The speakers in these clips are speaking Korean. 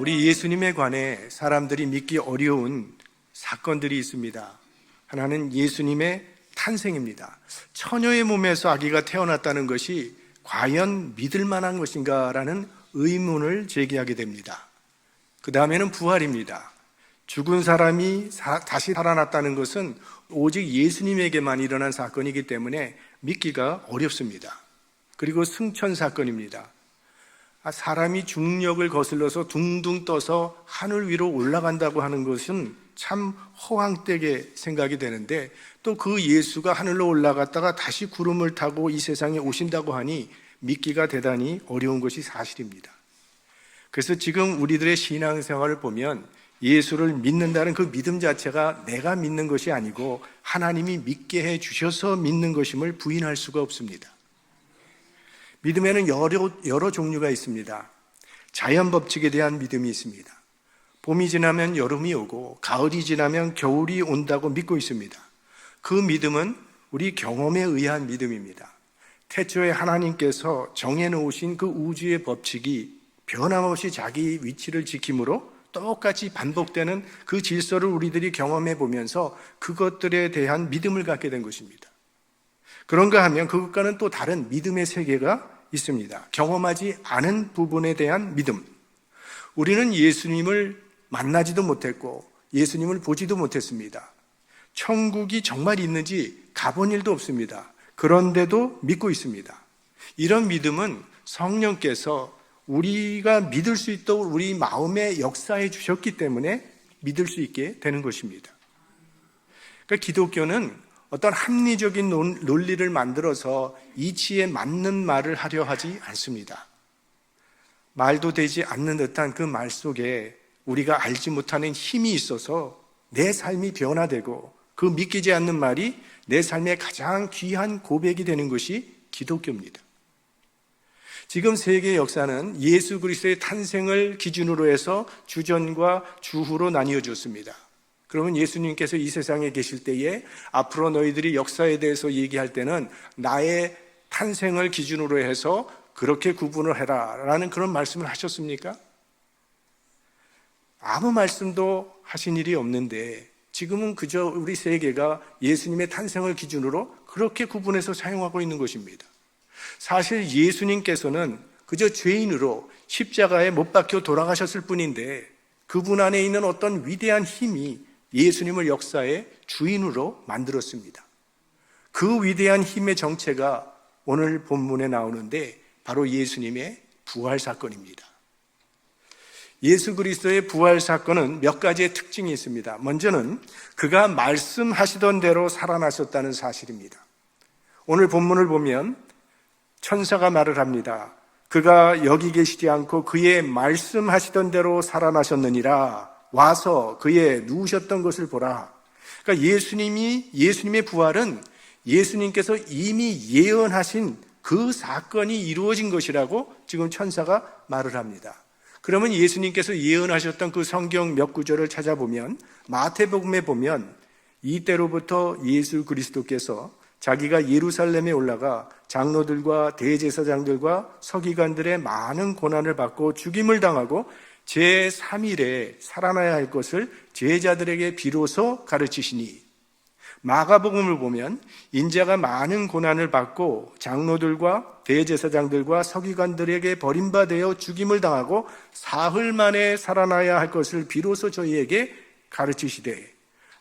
우리 예수님에 관해 사람들이 믿기 어려운 사건들이 있습니다. 하나는 예수님의 탄생입니다. 처녀의 몸에서 아기가 태어났다는 것이 과연 믿을 만한 것인가라는 의문을 제기하게 됩니다. 그 다음에는 부활입니다. 죽은 사람이 다시 살아났다는 것은 오직 예수님에게만 일어난 사건이기 때문에 믿기가 어렵습니다. 그리고 승천 사건입니다. 사람이 중력을 거슬러서 둥둥 떠서 하늘 위로 올라간다고 하는 것은 참 허황되게 생각이 되는데, 또 그 예수가 하늘로 올라갔다가 다시 구름을 타고 이 세상에 오신다고 하니 믿기가 대단히 어려운 것이 사실입니다. 그래서 지금 우리들의 신앙생활을 보면 예수를 믿는다는 그 믿음 자체가 내가 믿는 것이 아니고 하나님이 믿게 해 주셔서 믿는 것임을 부인할 수가 없습니다. 믿음에는 여러 종류가 있습니다. 자연 법칙에 대한 믿음이 있습니다. 봄이 지나면 여름이 오고 가을이 지나면 겨울이 온다고 믿고 있습니다. 그 믿음은 우리 경험에 의한 믿음입니다. 태초에 하나님께서 정해놓으신 그 우주의 법칙이 변함없이 자기 위치를 지킴으로 똑같이 반복되는 그 질서를 우리들이 경험해 보면서 그것들에 대한 믿음을 갖게 된 것입니다. 그런가 하면 그것과는 또 다른 믿음의 세계가 있습니다. 경험하지 않은 부분에 대한 믿음. 우리는 예수님을 만나지도 못했고 예수님을 보지도 못했습니다. 천국이 정말 있는지 가본 일도 없습니다. 그런데도 믿고 있습니다. 이런 믿음은 성령께서 우리가 믿을 수 있도록 우리 마음에 역사해 주셨기 때문에 믿을 수 있게 되는 것입니다. 그러니까 기독교는 어떤 합리적인 논리를 만들어서 이치에 맞는 말을 하려 하지 않습니다. 말도 되지 않는 듯한 그 말 속에 우리가 알지 못하는 힘이 있어서 내 삶이 변화되고 그 믿기지 않는 말이 내 삶의 가장 귀한 고백이 되는 것이 기독교입니다. 지금 세계 역사는 예수 그리스도의 탄생을 기준으로 해서 주전과 주후로 나뉘어졌습니다. 그러면 예수님께서 이 세상에 계실 때에 앞으로 너희들이 역사에 대해서 얘기할 때는 나의 탄생을 기준으로 해서 그렇게 구분을 해라 라는 그런 말씀을 하셨습니까? 아무 말씀도 하신 일이 없는데 지금은 그저 우리 세계가 예수님의 탄생을 기준으로 그렇게 구분해서 사용하고 있는 것입니다. 사실 예수님께서는 그저 죄인으로 십자가에 못 박혀 돌아가셨을 뿐인데 그분 안에 있는 어떤 위대한 힘이 예수님을 역사의 주인으로 만들었습니다. 그 위대한 힘의 정체가 오늘 본문에 나오는데 바로 예수님의 부활 사건입니다. 예수 그리스도의 부활 사건은 몇 가지의 특징이 있습니다. 먼저는 그가 말씀하시던 대로 살아나셨다는 사실입니다. 오늘 본문을 보면 천사가 말을 합니다. 그가 여기 계시지 않고 그의 말씀하시던 대로 살아나셨느니라. 와서 그의 누우셨던 것을 보라. 그러니까 예수님의 부활은 예수님께서 이미 예언하신 그 사건이 이루어진 것이라고 지금 천사가 말을 합니다. 그러면 예수님께서 예언하셨던 그 성경 몇 구절을 찾아보면 마태복음에 보면 이때로부터 예수 그리스도께서 자기가 예루살렘에 올라가 장로들과 대제사장들과 서기관들의 많은 고난을 받고 죽임을 당하고 제3일에 살아나야 할 것을 제자들에게 비로소 가르치시니, 마가복음을 보면 인자가 많은 고난을 받고 장로들과 대제사장들과 서기관들에게 버림받아 죽임을 당하고 사흘 만에 살아나야 할 것을 비로소 저희에게 가르치시되,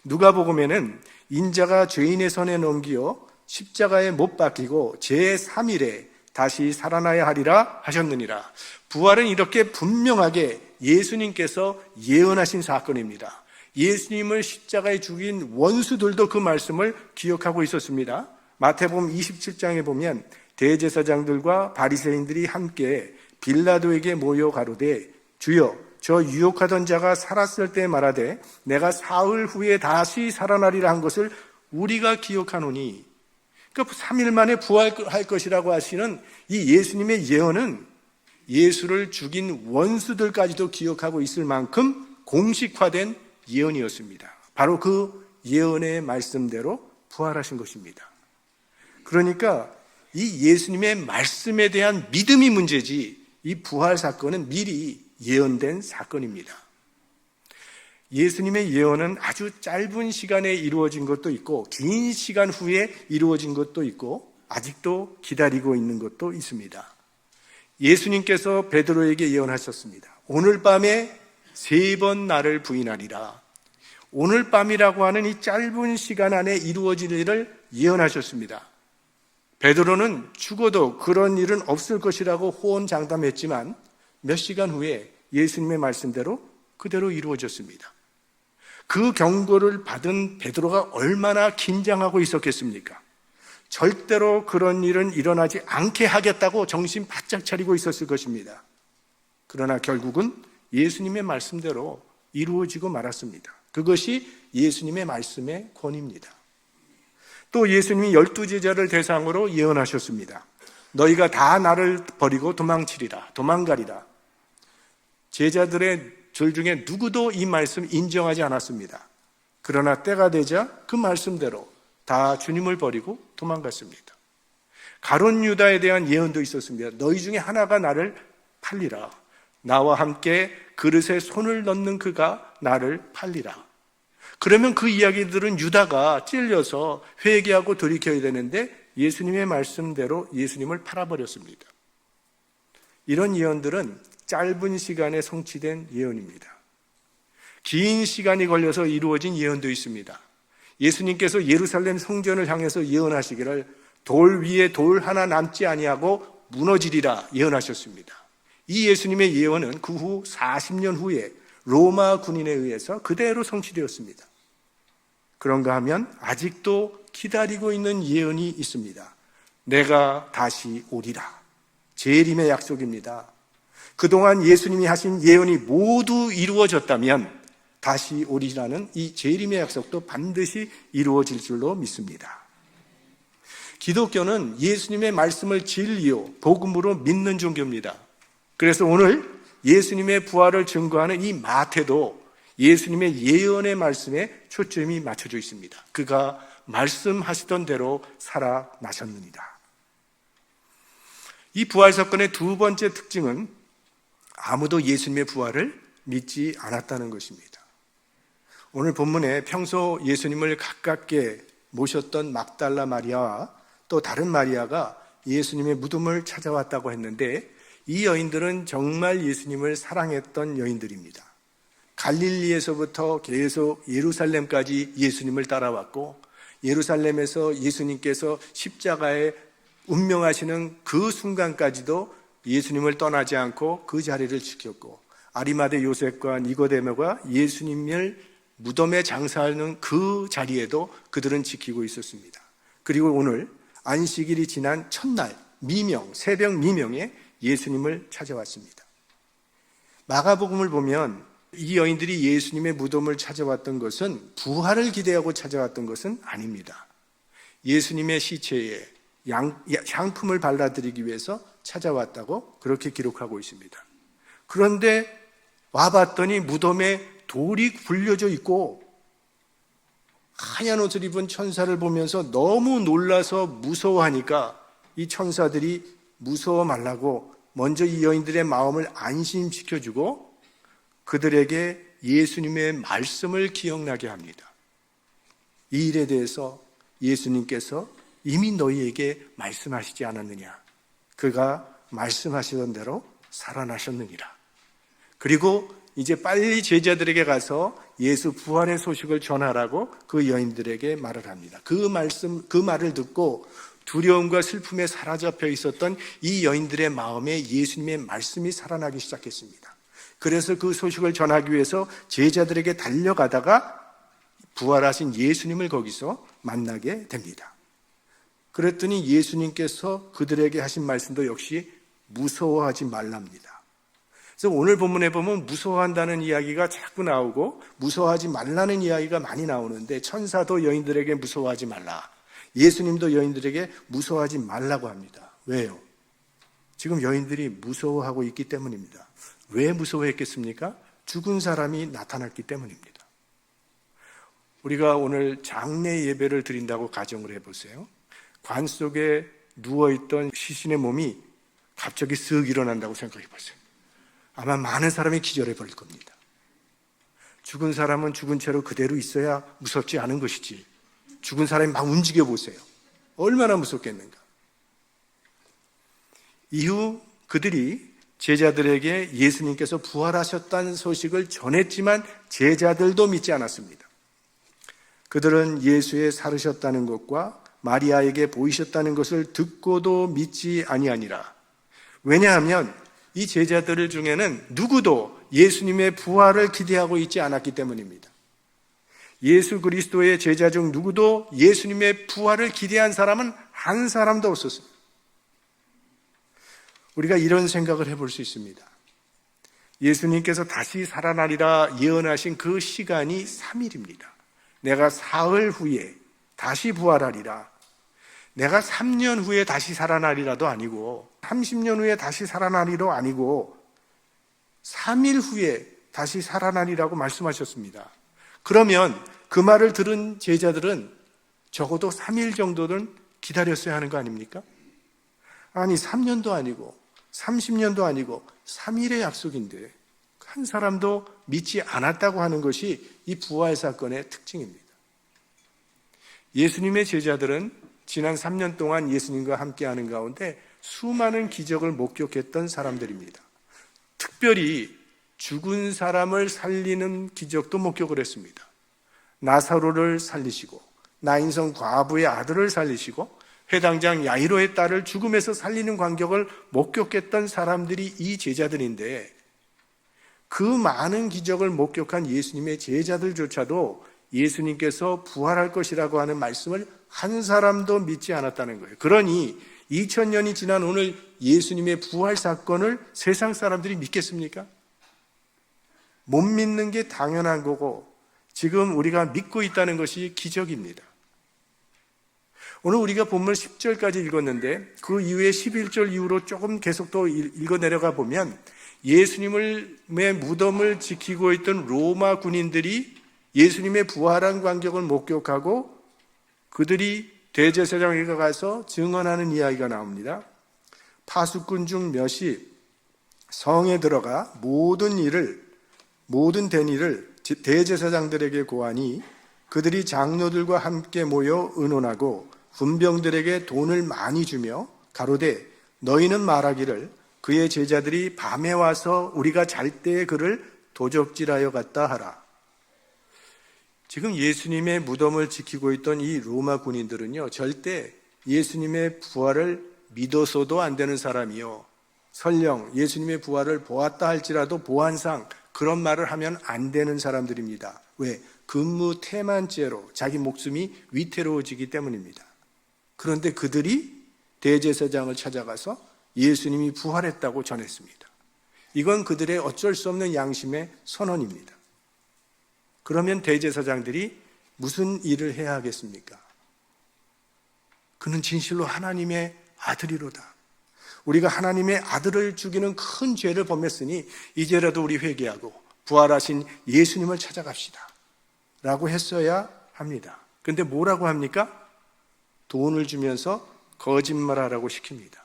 누가복음에는 인자가 죄인의 손에 넘기어 십자가에 못 박히고 제3일에 다시 살아나야 하리라 하셨느니라. 부활은 이렇게 분명하게 예수님께서 예언하신 사건입니다. 예수님을 십자가에 죽인 원수들도 그 말씀을 기억하고 있었습니다. 마태복음 27장에 보면 대제사장들과 바리새인들이 함께 빌라도에게 모여 가로되 주여 저 유혹하던 자가 살았을 때 말하되 내가 사흘 후에 다시 살아나리라 한 것을 우리가 기억하노니, 그러니까 3일 만에 부활할 것이라고 하시는 이 예수님의 예언은 예수를 죽인 원수들까지도 기억하고 있을 만큼 공식화된 예언이었습니다. 바로 그 예언의 말씀대로 부활하신 것입니다. 그러니까 이 예수님의 말씀에 대한 믿음이 문제지 이 부활 사건은 미리 예언된 사건입니다. 예수님의 예언은 아주 짧은 시간에 이루어진 것도 있고 긴 시간 후에 이루어진 것도 있고 아직도 기다리고 있는 것도 있습니다. 예수님께서 베드로에게 예언하셨습니다. 오늘 밤에 3번 나를 부인하리라. 오늘 밤이라고 하는 이 짧은 시간 안에 이루어질 일을 예언하셨습니다. 베드로는 죽어도 그런 일은 없을 것이라고 호언장담했지만 몇 시간 후에 예수님의 말씀대로 그대로 이루어졌습니다. 그 경고를 받은 베드로가 얼마나 긴장하고 있었겠습니까? 절대로 그런 일은 일어나지 않게 하겠다고 정신 바짝 차리고 있었을 것입니다. 그러나 결국은 예수님의 말씀대로 이루어지고 말았습니다. 그것이 예수님의 말씀의 권위입니다. 또 예수님이 12제자를 대상으로 예언하셨습니다. 너희가 다 나를 버리고 도망가리라. 제자들의 절 중에 누구도 이 말씀 인정하지 않았습니다. 그러나 때가 되자 그 말씀대로 다 주님을 버리고 도망갔습니다. 가룟 유다에 대한 예언도 있었습니다. 너희 중에 하나가 나를 팔리라. 나와 함께 그릇에 손을 넣는 그가 나를 팔리라. 그러면 그 이야기들은 유다가 찔려서 회개하고 돌이켜야 되는데 예수님의 말씀대로 예수님을 팔아버렸습니다. 이런 예언들은 짧은 시간에 성취된 예언입니다. 긴 시간이 걸려서 이루어진 예언도 있습니다. 예수님께서 예루살렘 성전을 향해서 예언하시기를 돌 위에 돌 하나 남지 아니하고 무너지리라 예언하셨습니다. 이 예수님의 예언은 그 후 40년 후에 로마 군인에 의해서 그대로 성취되었습니다. 그런가 하면 아직도 기다리고 있는 예언이 있습니다. 내가 다시 오리라. 재림의 약속입니다. 그동안 예수님이 하신 예언이 모두 이루어졌다면 다시 오리라는 이 재림의 약속도 반드시 이루어질 줄로 믿습니다. 기독교는 예수님의 말씀을 진리요, 복음으로 믿는 종교입니다. 그래서 오늘 예수님의 부활을 증거하는 이 마태도 예수님의 예언의 말씀에 초점이 맞춰져 있습니다. 그가 말씀하시던 대로 살아나셨느니라. 이 부활 사건의 두 번째 특징은 아무도 예수님의 부활을 믿지 않았다는 것입니다. 오늘 본문에 평소 예수님을 가깝게 모셨던 막달라 마리아와 또 다른 마리아가 예수님의 무덤을 찾아왔다고 했는데 이 여인들은 정말 예수님을 사랑했던 여인들입니다. 갈릴리에서부터 계속 예루살렘까지 예수님을 따라왔고 예루살렘에서 예수님께서 십자가에 운명하시는 그 순간까지도 예수님을 떠나지 않고 그 자리를 지켰고 아리마대 요셉과 니고데모가 예수님을 무덤에 장사하는 그 자리에도 그들은 지키고 있었습니다. 그리고 오늘 안식일이 지난 첫날 새벽 미명에 예수님을 찾아왔습니다. 마가복음을 보면 이 여인들이 예수님의 무덤을 찾아왔던 것은 부활을 기대하고 찾아왔던 것은 아닙니다. 예수님의 시체에 향품을 발라드리기 위해서 찾아왔다고 그렇게 기록하고 있습니다. 그런데 와봤더니 무덤에 돌이 굴려져 있고 하얀 옷을 입은 천사를 보면서 너무 놀라서 무서워하니까 이 천사들이 무서워 말라고 먼저 이 여인들의 마음을 안심시켜주고 그들에게 예수님의 말씀을 기억나게 합니다. 이 일에 대해서 예수님께서 이미 너희에게 말씀하시지 않았느냐? 그가 말씀하시던 대로 살아나셨느니라. 그리고 이제 빨리 제자들에게 가서 예수 부활의 소식을 전하라고 그 여인들에게 말을 합니다. 그 말을 듣고 두려움과 슬픔에 사로잡혀 있었던 이 여인들의 마음에 예수님의 말씀이 살아나기 시작했습니다. 그래서 그 소식을 전하기 위해서 제자들에게 달려가다가 부활하신 예수님을 거기서 만나게 됩니다. 그랬더니 예수님께서 그들에게 하신 말씀도 역시 무서워하지 말랍니다. 그래서 오늘 본문에 보면 무서워한다는 이야기가 자꾸 나오고 무서워하지 말라는 이야기가 많이 나오는데 천사도 여인들에게 무서워하지 말라. 예수님도 여인들에게 무서워하지 말라고 합니다. 왜요? 지금 여인들이 무서워하고 있기 때문입니다. 왜 무서워했겠습니까? 죽은 사람이 나타났기 때문입니다. 우리가 오늘 장례 예배를 드린다고 가정을 해보세요. 관 속에 누워있던 시신의 몸이 갑자기 쓱 일어난다고 생각해 보세요. 아마 많은 사람이 기절해 버릴 겁니다. 죽은 사람은 죽은 채로 그대로 있어야 무섭지 않은 것이지, 죽은 사람이 막 움직여 보세요. 얼마나 무섭겠는가. 이후 그들이 제자들에게 예수님께서 부활하셨다는 소식을 전했지만 제자들도 믿지 않았습니다. 그들은 예수의 살으셨다는 것과 마리아에게 보이셨다는 것을 듣고도 믿지 아니하니라. 왜냐하면 이 제자들 중에는 누구도 예수님의 부활을 기대하고 있지 않았기 때문입니다. 예수 그리스도의 제자 중 누구도 예수님의 부활을 기대한 사람은 한 사람도 없었습니다. 우리가 이런 생각을 해볼 수 있습니다. 예수님께서 다시 살아나리라 예언하신 그 시간이 3일입니다. 내가 사흘 후에 다시 부활하리라. 내가 3년 후에 다시 살아나리라도 아니고 30년 후에 다시 살아나리도 아니고 3일 후에 다시 살아나리라고 말씀하셨습니다. 그러면 그 말을 들은 제자들은 적어도 3일 정도는 기다렸어야 하는 거 아닙니까? 아니 3년도 아니고 30년도 아니고 3일의 약속인데 한 사람도 믿지 않았다고 하는 것이 이 부활 사건의 특징입니다. 예수님의 제자들은 지난 3년 동안 예수님과 함께하는 가운데 수많은 기적을 목격했던 사람들입니다. 특별히 죽은 사람을 살리는 기적도 목격을 했습니다. 나사로를 살리시고 나인성 과부의 아들을 살리시고 회당장 야이로의 딸을 죽음에서 살리는 광경을 목격했던 사람들이 이 제자들인데, 그 많은 기적을 목격한 예수님의 제자들조차도 예수님께서 부활할 것이라고 하는 말씀을 한 사람도 믿지 않았다는 거예요. 그러니 2000년이 지난 오늘 예수님의 부활 사건을 세상 사람들이 믿겠습니까? 못 믿는 게 당연한 거고, 지금 우리가 믿고 있다는 것이 기적입니다. 오늘 우리가 본문 10절까지 읽었는데 그 이후에 11절 이후로 조금 계속 또 읽어 내려가 보면 예수님의 무덤을 지키고 있던 로마 군인들이 예수님의 부활한 광경을 목격하고 그들이 대제사장에게 가서 증언하는 이야기가 나옵니다. 파수꾼 중 몇이 성에 들어가 모든 된 일을 대제사장들에게 고하니 그들이 장로들과 함께 모여 의논하고 군병들에게 돈을 많이 주며 가로되 너희는 말하기를 그의 제자들이 밤에 와서 우리가 잘 때에 그를 도적질하여 갔다 하라. 지금 예수님의 무덤을 지키고 있던 이 로마 군인들은요, 절대 예수님의 부활을 믿어서도 안 되는 사람이요, 설령 예수님의 부활을 보았다 할지라도 보안상 그런 말을 하면 안 되는 사람들입니다. 왜? 근무 태만죄로 자기 목숨이 위태로워지기 때문입니다. 그런데 그들이 대제사장을 찾아가서 예수님이 부활했다고 전했습니다. 이건 그들의 어쩔 수 없는 양심의 선언입니다. 그러면 대제사장들이 무슨 일을 해야 하겠습니까? 그는 진실로 하나님의 아들이로다. 우리가 하나님의 아들을 죽이는 큰 죄를 범했으니 이제라도 우리 회개하고 부활하신 예수님을 찾아갑시다 라고 했어야 합니다. 그런데 뭐라고 합니까? 돈을 주면서 거짓말하라고 시킵니다.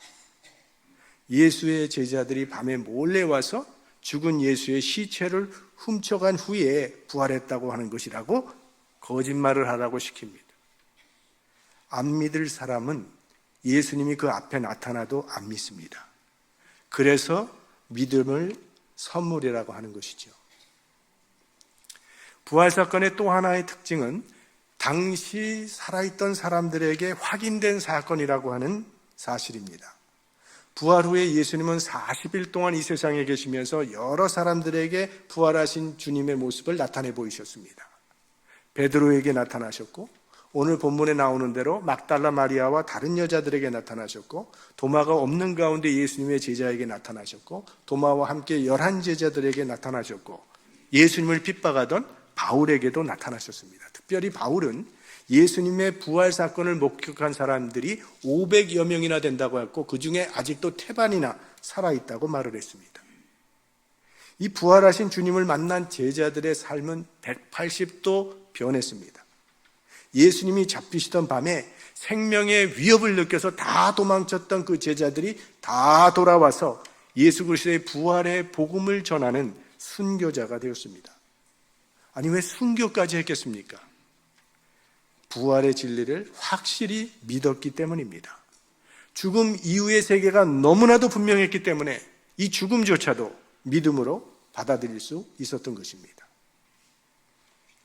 예수의 제자들이 밤에 몰래 와서 죽은 예수의 시체를 훔쳐간 후에 부활했다고 하는 것이라고 거짓말을 하라고 시킵니다. 안 믿을 사람은 예수님이 그 앞에 나타나도 안 믿습니다. 그래서 믿음을 선물이라고 하는 것이죠. 부활 사건의 또 하나의 특징은 당시 살아있던 사람들에게 확인된 사건이라고 하는 사실입니다. 부활 후에 예수님은 40일 동안 이 세상에 계시면서 여러 사람들에게 부활하신 주님의 모습을 나타내 보이셨습니다. 베드로에게 나타나셨고, 오늘 본문에 나오는 대로 막달라 마리아와 다른 여자들에게 나타나셨고, 도마가 없는 가운데 예수님의 제자에게 나타나셨고, 도마와 함께 11제자들에게 나타나셨고, 예수님을 핍박하던 바울에게도 나타나셨습니다. 특별히 바울은 예수님의 부활 사건을 목격한 사람들이 500여 명이나 된다고 했고 그 중에 아직도 태반이나 살아있다고 말을 했습니다. 이 부활하신 주님을 만난 제자들의 삶은 180도 변했습니다. 예수님이 잡히시던 밤에 생명의 위협을 느껴서 다 도망쳤던 그 제자들이 다 돌아와서 예수 그리스도의 부활의 복음을 전하는 순교자가 되었습니다. 아니, 왜 순교까지 했겠습니까? 부활의 진리를 확실히 믿었기 때문입니다. 죽음 이후의 세계가 너무나도 분명했기 때문에 이 죽음조차도 믿음으로 받아들일 수 있었던 것입니다.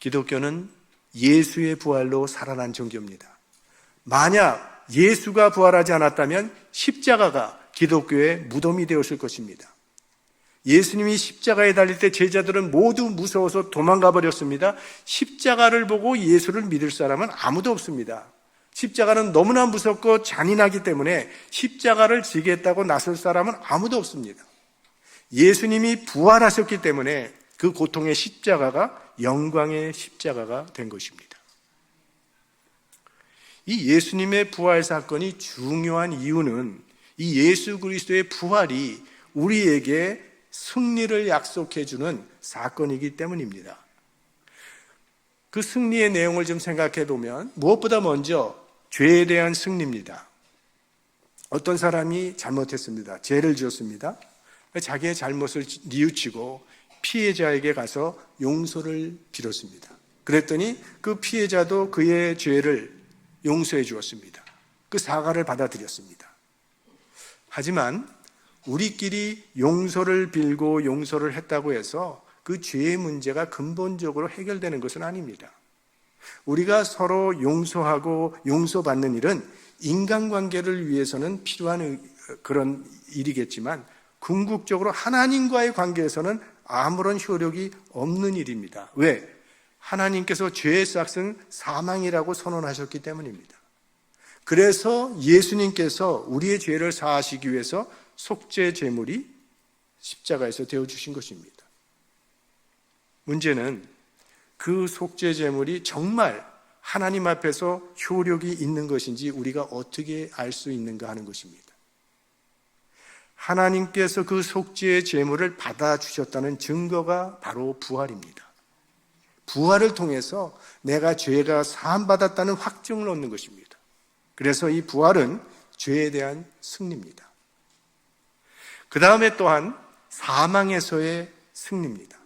기독교는 예수의 부활로 살아난 종교입니다. 만약 예수가 부활하지 않았다면 십자가가 기독교의 무덤이 되었을 것입니다. 예수님이 십자가에 달릴 때 제자들은 모두 무서워서 도망가 버렸습니다. 십자가를 보고 예수를 믿을 사람은 아무도 없습니다. 십자가는 너무나 무섭고 잔인하기 때문에 십자가를 지겠다고 나설 사람은 아무도 없습니다. 예수님이 부활하셨기 때문에 그 고통의 십자가가 영광의 십자가가 된 것입니다. 이 예수님의 부활 사건이 중요한 이유는 이 예수 그리스도의 부활이 우리에게 승리를 약속해 주는 사건이기 때문입니다. 그 승리의 내용을 좀 생각해 보면 무엇보다 먼저 죄에 대한 승리입니다. 어떤 사람이 잘못했습니다. 죄를 지었습니다. 자기의 잘못을 뉘우치고 피해자에게 가서 용서를 빌었습니다. 그랬더니 그 피해자도 그의 죄를 용서해 주었습니다. 그 사과를 받아들였습니다. 하지만 우리끼리 용서를 빌고 용서를 했다고 해서 그 죄의 문제가 근본적으로 해결되는 것은 아닙니다. 우리가 서로 용서하고 용서받는 일은 인간관계를 위해서는 필요한 그런 일이겠지만 궁극적으로 하나님과의 관계에서는 아무런 효력이 없는 일입니다. 왜? 하나님께서 죄의 싹은 사망이라고 선언하셨기 때문입니다. 그래서 예수님께서 우리의 죄를 사하시기 위해서 속죄 제물이 십자가에서 되어주신 것입니다. 문제는 그 속죄 제물이 정말 하나님 앞에서 효력이 있는 것인지 우리가 어떻게 알 수 있는가 하는 것입니다. 하나님께서 그 속죄의 제물을 받아주셨다는 증거가 바로 부활입니다. 부활을 통해서 내가 죄가 사함받았다는 확증을 얻는 것입니다. 그래서 이 부활은 죄에 대한 승리입니다. 그 다음에 또한 사망에서의 승리입니다.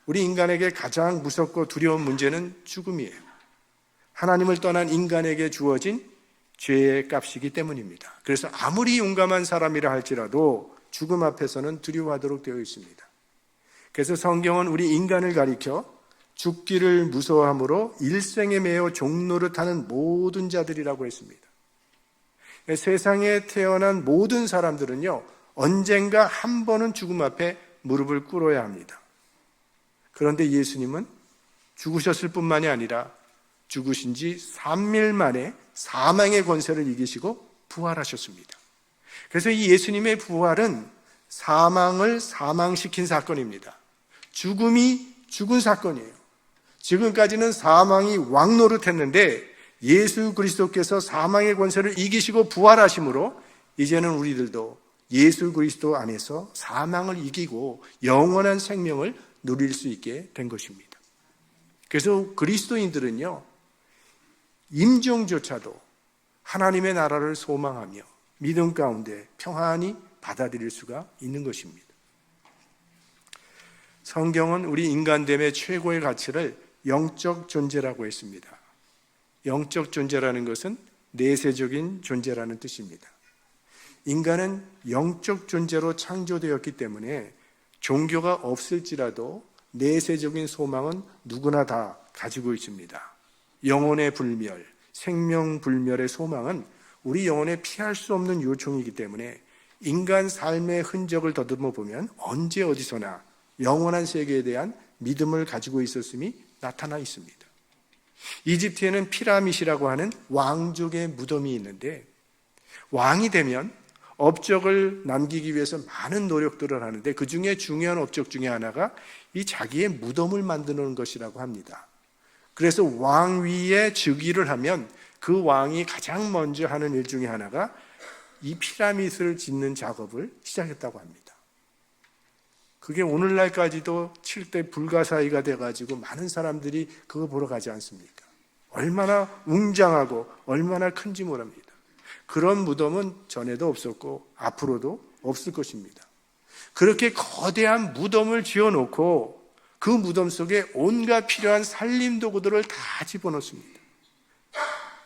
우리 인간에게 가장 무섭고 두려운 문제는 죽음이에요. 하나님을 떠난 인간에게 주어진 죄의 값이기 때문입니다. 그래서 아무리 용감한 사람이라 할지라도 죽음 앞에서는 두려워하도록 되어 있습니다. 그래서 성경은 우리 인간을 가리켜 죽기를 무서워함으로 일생에 매여 종노릇하는 모든 자들이라고 했습니다. 세상에 태어난 모든 사람들은요, 언젠가 한 번은 죽음 앞에 무릎을 꿇어야 합니다. 그런데 예수님은 죽으셨을 뿐만이 아니라 죽으신 지 3일 만에 사망의 권세를 이기시고 부활하셨습니다. 그래서 이 예수님의 부활은 사망을 사망시킨 사건입니다. 죽음이 죽은 사건이에요. 지금까지는 사망이 왕노릇했는데 예수 그리스도께서 사망의 권세를 이기시고 부활하심으로 이제는 우리들도 예수 그리스도 안에서 사망을 이기고 영원한 생명을 누릴 수 있게 된 것입니다. 그래서 그리스도인들은요, 임종조차도 하나님의 나라를 소망하며 믿음 가운데 평안히 받아들일 수가 있는 것입니다. 성경은 우리 인간됨의 최고의 가치를 영적 존재라고 했습니다. 영적 존재라는 것은 내세적인 존재라는 뜻입니다. 인간은 영적 존재로 창조되었기 때문에 종교가 없을지라도 내세적인 소망은 누구나 다 가지고 있습니다. 영혼의 불멸, 생명 불멸의 소망은 우리 영혼에 피할 수 없는 요청이기 때문에 인간 삶의 흔적을 더듬어 보면 언제 어디서나 영원한 세계에 대한 믿음을 가지고 있었음이 나타나 있습니다. 이집트에는 피라밋이라고 하는 왕족의 무덤이 있는데 왕이 되면 업적을 남기기 위해서 많은 노력들을 하는데 그 중에 중요한 업적 중에 하나가 이 자기의 무덤을 만드는 것이라고 합니다. 그래서 왕위에 즉위를 하면 그 왕이 가장 먼저 하는 일 중에 하나가 이 피라밋을 짓는 작업을 시작했다고 합니다. 그게 오늘날까지도 7대 불가사의가 돼가지고 많은 사람들이 그거 보러 가지 않습니까? 얼마나 웅장하고 얼마나 큰지 모릅니다. 그런 무덤은 전에도 없었고 앞으로도 없을 것입니다. 그렇게 거대한 무덤을 지어놓고 그 무덤 속에 온갖 필요한 살림 도구들을 다 집어넣습니다.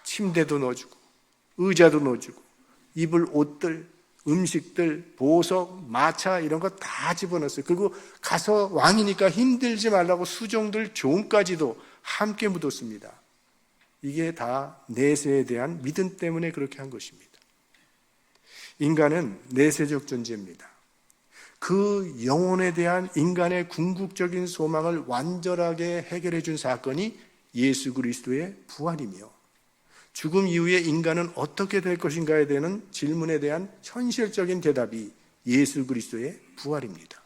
침대도 넣어주고 의자도 넣어주고 입을 옷들, 음식들, 보석, 마차 이런 거 다 집어넣었어요. 그리고 가서 왕이니까 힘들지 말라고 수종들 종까지도 함께 묻었습니다. 이게 다 내세에 대한 믿음 때문에 그렇게 한 것입니다. 인간은 내세적 존재입니다. 그 영혼에 대한 인간의 궁극적인 소망을 완전하게 해결해 준 사건이 예수 그리스도의 부활이며, 죽음 이후에 인간은 어떻게 될 것인가에 대한 질문에 대한 현실적인 대답이 예수 그리스도의 부활입니다.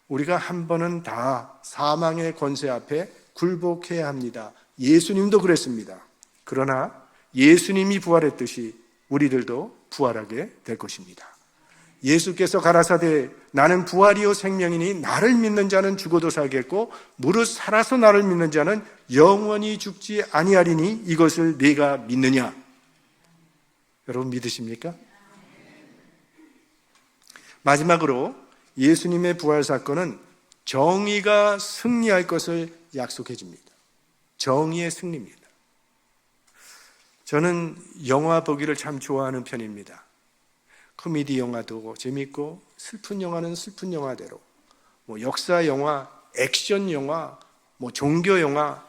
우리가 한 번은 다 사망의 권세 앞에 굴복해야 합니다. 예수님도 그랬습니다. 그러나 예수님이 부활했듯이 우리들도 부활하게 될 것입니다. 예수께서 가라사대 나는 부활이요 생명이니 나를 믿는 자는 죽어도 살겠고 무릇 살아서 나를 믿는 자는 영원히 죽지 아니하리니 이것을 네가 믿느냐? 여러분 믿으십니까? 마지막으로 예수님의 부활 사건은 정의가 승리할 것을 약속해 줍니다. 정의의 승리입니다. 저는 영화 보기를 참 좋아하는 편입니다. 코미디 영화도 재밌고 슬픈 영화는 슬픈 영화대로, 역사 영화, 액션 영화, 종교 영화,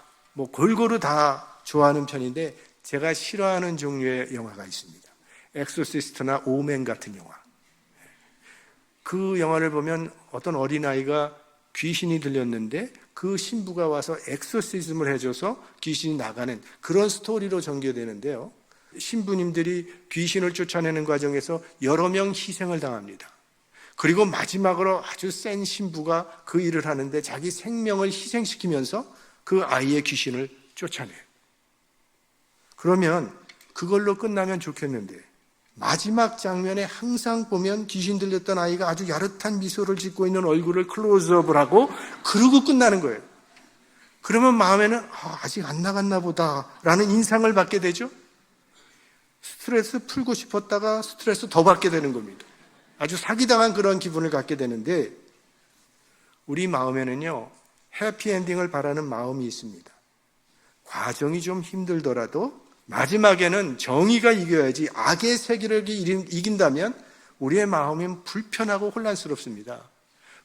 골고루 다 좋아하는 편인데 제가 싫어하는 종류의 영화가 있습니다. 엑소시스트나 오맨 같은 영화. 그 영화를 보면 어떤 어린아이가 귀신이 들렸는데 그 신부가 와서 엑소시즘을 해줘서 귀신이 나가는 그런 스토리로 전개되는데요. 신부님들이 귀신을 쫓아내는 과정에서 여러 명 희생을 당합니다. 그리고 마지막으로 아주 센 신부가 그 일을 하는데 자기 생명을 희생시키면서 그 아이의 귀신을 쫓아내요. 그러면 그걸로 끝나면 좋겠는데 마지막 장면에 항상 보면 귀신 들렸던 아이가 아주 야릇한 미소를 짓고 있는 얼굴을 클로즈업을 하고 그러고 끝나는 거예요. 그러면 마음에는 아직 안 나갔나 보다 라는 인상을 받게 되죠. 스트레스 풀고 싶었다가 스트레스 더 받게 되는 겁니다. 아주 사기당한 그런 기분을 갖게 되는데 우리 마음에는요 해피엔딩을 바라는 마음이 있습니다. 과정이 좀 힘들더라도 마지막에는 정의가 이겨야지 악의 세력이 이긴다면 우리의 마음은 불편하고 혼란스럽습니다.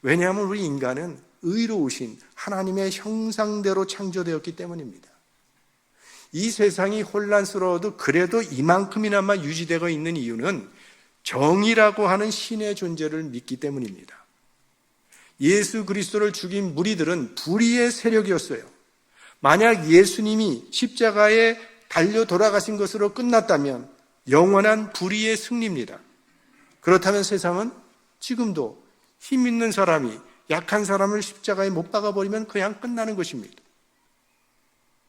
왜냐하면 우리 인간은 의로우신 하나님의 형상대로 창조되었기 때문입니다. 이 세상이 혼란스러워도 그래도 이만큼이나마 유지되고 있는 이유는 정의라고 하는 신의 존재를 믿기 때문입니다. 예수 그리스도를 죽인 무리들은 불의의 세력이었어요. 만약 예수님이 십자가에 달려 돌아가신 것으로 끝났다면 영원한 불의의 승리입니다. 그렇다면 세상은 지금도 힘 있는 사람이 약한 사람을 십자가에 못 박아버리면 그냥 끝나는 것입니다.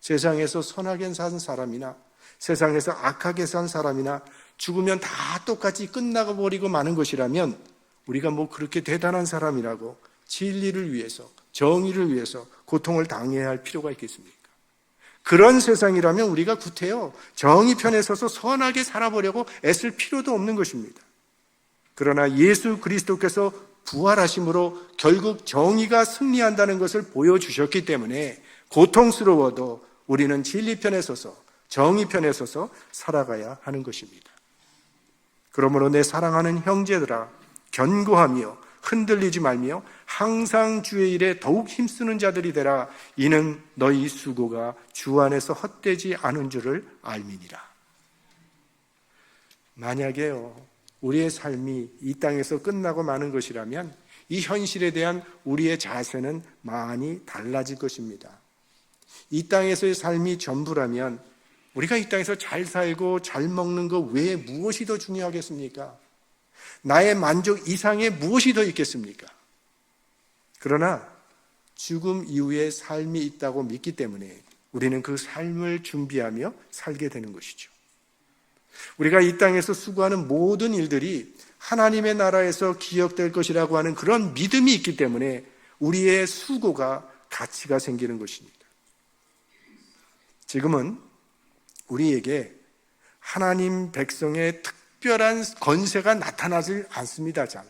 세상에서 선하게 산 사람이나 세상에서 악하게 산 사람이나 죽으면 다 똑같이 끝나가 버리고 마는 것이라면 우리가 그렇게 대단한 사람이라고 진리를 위해서 정의를 위해서 고통을 당해야 할 필요가 있겠습니까? 그런 세상이라면 우리가 구태여 정의 편에 서서 선하게 살아보려고 애쓸 필요도 없는 것입니다. 그러나 예수 그리스도께서 부활하심으로 결국 정의가 승리한다는 것을 보여주셨기 때문에 고통스러워도 우리는 진리 편에 서서 정의 편에 서서 살아가야 하는 것입니다. 그러므로 내 사랑하는 형제들아 견고하며 흔들리지 말며 항상 주의 일에 더욱 힘쓰는 자들이 되라. 이는 너희 수고가 주 안에서 헛되지 않은 줄을 알미니라. 만약에요 우리의 삶이 이 땅에서 끝나고 마는 것이라면 이 현실에 대한 우리의 자세는 많이 달라질 것입니다. 이 땅에서의 삶이 전부라면 우리가 이 땅에서 잘 살고 잘 먹는 것 외에 무엇이 더 중요하겠습니까? 나의 만족 이상의 무엇이 더 있겠습니까? 그러나 죽음 이후에 삶이 있다고 믿기 때문에 우리는 그 삶을 준비하며 살게 되는 것이죠. 우리가 이 땅에서 수고하는 모든 일들이 하나님의 나라에서 기억될 것이라고 하는 그런 믿음이 있기 때문에 우리의 수고가 가치가 생기는 것입니다. 지금은 우리에게 하나님 백성의 특별한 권세가 나타나지 않습니다. 잘.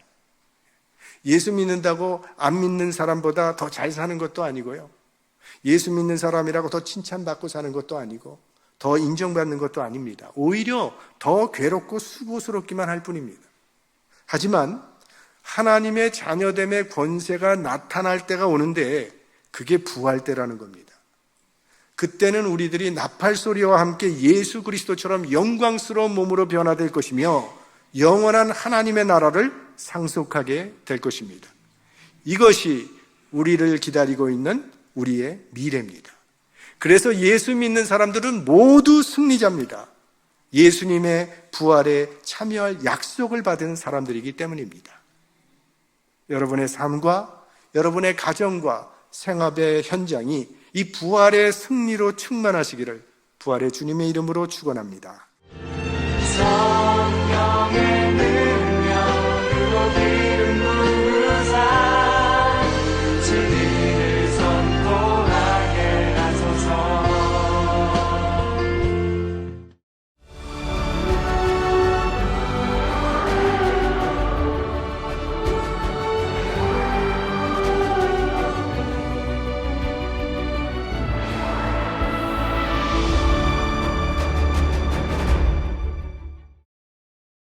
예수 믿는다고 안 믿는 사람보다 더 잘 사는 것도 아니고요. 예수 믿는 사람이라고 더 칭찬받고 사는 것도 아니고 더 인정받는 것도 아닙니다. 오히려 더 괴롭고 수고스럽기만 할 뿐입니다. 하지만 하나님의 자녀됨의 권세가 나타날 때가 오는데 그게 부활 때라는 겁니다. 그때는 우리들이 나팔소리와 함께 예수 그리스도처럼 영광스러운 몸으로 변화될 것이며 영원한 하나님의 나라를 상속하게 될 것입니다. 이것이 우리를 기다리고 있는 우리의 미래입니다. 그래서 예수 믿는 사람들은 모두 승리자입니다. 예수님의 부활에 참여할 약속을 받은 사람들이기 때문입니다. 여러분의 삶과 여러분의 가정과 생업의 현장이 이 부활의 승리로 충만하시기를 부활의 주님의 이름으로 축원합니다. 성령의